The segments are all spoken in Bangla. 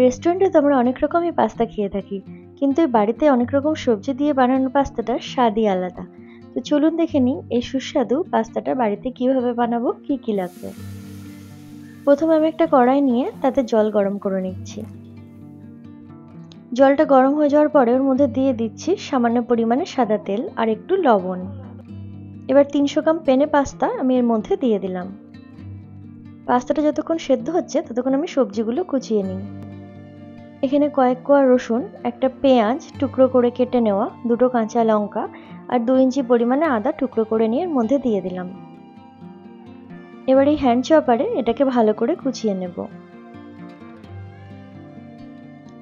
রেস্টুরেন্টে তো আমরা অনেক রকমই পাস্তা খেয়ে থাকি, কিন্তু এই বাড়িতে অনেক রকম সবজি দিয়ে বানানো পাস্তাটার স্বাদই আলাদা। তো চলুন দেখে নিই এই সুস্বাদু পাস্তাটা বাড়িতে কিভাবে বানাবো, কি কি লাগবে। প্রথমে আমি একটা কড়াই নিয়ে তাতে জল গরম করে নিচ্ছি। জলটা গরম হয়ে যাওয়ার পরে ওর মধ্যে দিয়ে দিচ্ছি সামান্য পরিমাণে সাদা তেল আর একটু লবণ। এবার 300 গ্রাম পেনে পাস্তা আমি এর মধ্যে দিয়ে দিলাম। পাস্তাটা যতক্ষণ সেদ্ধ হচ্ছে ততক্ষণ আমি সবজিগুলো কুচিয়ে নিই। এখানে কয়েক কোয়া রসুন, একটা পেঁয়াজ টুকরো করে কেটে নেওয়া, দুটো কাঁচা লঙ্কা আর 2 ইঞ্চি পরিমাণে আদা টুকরো করে নিয়ে এর মধ্যে দিয়ে দিলাম। এবার এই হ্যান্ড চপারে এটাকে ভালো করে কুচিয়ে নেব।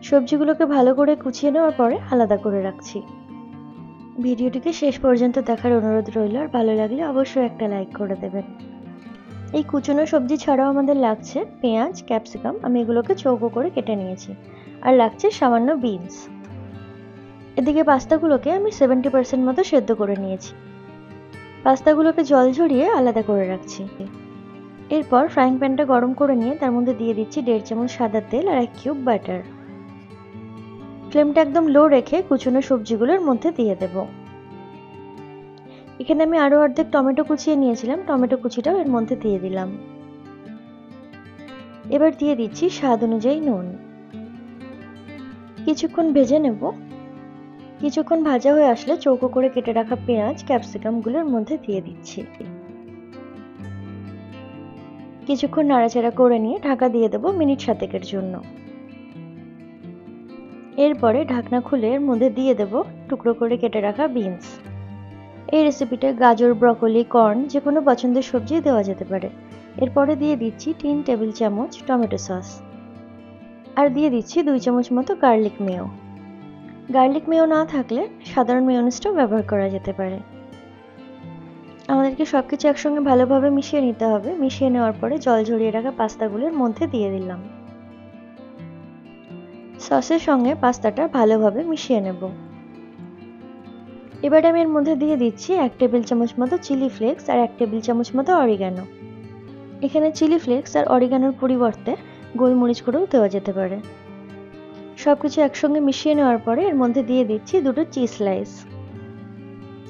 সবজিগুলোকে ভালো করে কুচিয়ে নেওয়ার পরে আলাদা করে রাখছি। ভিডিওটিকে শেষ পর্যন্ত দেখার অনুরোধ রইল, আর ভালো লাগলে অবশ্যই একটা লাইক করে দেবেন। এই কুচনো সবজি ছাড়াও আমাদের লাগছে পেঁয়াজ, ক্যাপসিকাম, আমি এগুলোকে চৌকো করে কেটে নিয়েছি, আর লাগছে সামান্য বিনস। এদিকে পাস্তাগুলোকে আমি 70% মতো সেদ্ধ করে নিয়েছি। পাস্তাগুলোকে জল ঝরিয়ে আলাদা করে রাখছি। এরপর ফ্রাইং প্যানটা গরম করে নিয়ে তার মধ্যে দিয়ে দিচ্ছি 1.5 চামচ সাদা তেল আর 1 কিউব বাটার। ফ্লেমটা একদম লো রেখে কুচনো সবজিগুলোর মধ্যে দিয়ে দেব। এখানে আমি আরো অর্ধেক টমেটো কুচিয়ে নিয়েছিলাম, টমেটো কুচিটাও এর মধ্যে দিয়ে দিলাম। এবার দিয়ে দিচ্ছি স্বাদ অনুযায়ী নুন। কিছুক্ষণ ভেজে নেব। কিছুক্ষণ ভাজা হয়ে আসলে চৌকো করে কেটে রাখা পেঁয়াজ, ক্যাপসিকাম গুলোর মধ্যে দিয়ে দিচ্ছি। কিছুক্ষণ নাড়াচাড়া করে নিয়ে ঢাকা দিয়ে দেব মিনিট 7 জন্য। এরপরে ঢাকনা খুলে এর মধ্যে দিয়ে দেব টুকরো করে কেটে রাখা বিনস। এই রেসিপিতে গাজর, ব্রকলি, কর্ন যে কোনো পছন্দের সবজি দেওয়া যেতে পারে। এরপরে দিয়ে দিচ্ছি 3 টেবিল চামচ টমেটো সস, আর দিয়ে দিচ্ছি 2 চামচ মতো গার্লিক মেয়ো। গার্লিক মেয়ো না থাকলে সাধারণ মেয়োনিজটাও ব্যবহার করা যেতে পারে। আমাদেরকে সবকিছু একসঙ্গে ভালোভাবে মিশিয়ে নিতে হবে। মিশিয়ে নেওয়ার পরে জল ঝরিয়ে রাখা পাস্তাগুলোর মধ্যে দিয়ে দিলাম। সসের সঙ্গে পাস্তাটা ভালোভাবে মিশিয়ে নেব। এবার আমি এর মধ্যে দিয়ে দিচ্ছি 1 টেবিল চামচ মতো চিলি ফ্লেক্স আর 1 টেবিল চামচ মতো অরিগানো। এখানে চিলি ফ্লেক্স আর অরিগানোর পরিবর্তে গোলমরিচ গুঁড়োও দেওয়া যেতে পারে। সবকিছু একসঙ্গে মিশিয়ে নেওয়ার পরে এর মধ্যে দিয়ে দিচ্ছি 2টো চিজ স্লাইস।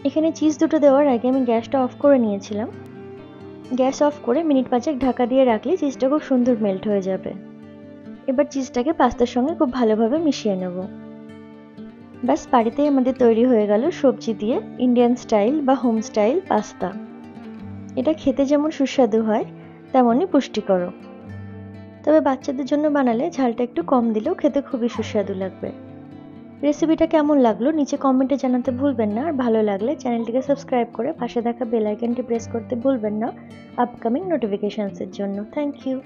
এখানে চিজ দুটো দেওয়ার আগে আমি গ্যাসটা অফ করে নিয়েছিলাম। গ্যাস অফ করে মিনিট 5 ঢাকা দিয়ে রাখলে চিজটা খুব সুন্দর মেল্ট হয়ে যাবে। এবার চিজটাকে পাস্তার সঙ্গে খুব ভালোভাবে মিশিয়ে নেব। ব্যাস, বাড়িতেই আমাদের তৈরি হয়ে গেল সবজি দিয়ে ইন্ডিয়ান স্টাইল বা হোম স্টাইল পাস্তা। এটা খেতে যেমন সুস্বাদু হয় তেমনই পুষ্টিকর। তবে বাচ্চাদের জন্য বানালে ঝালটা একটু কম দিলেও খেতে খুবই সুস্বাদু লাগবে। রেসিপিটা কেমন লাগলো নিচে কমেন্টে জানাতে ভুলবেন না, আর ভালো লাগলে চ্যানেলটিকে সাবস্ক্রাইব করে পাশে থাকা বেল আইকনটি প্রেস করতে ভুলবেন না আপকামিং নোটিফিকেশনসের জন্য। Thank you.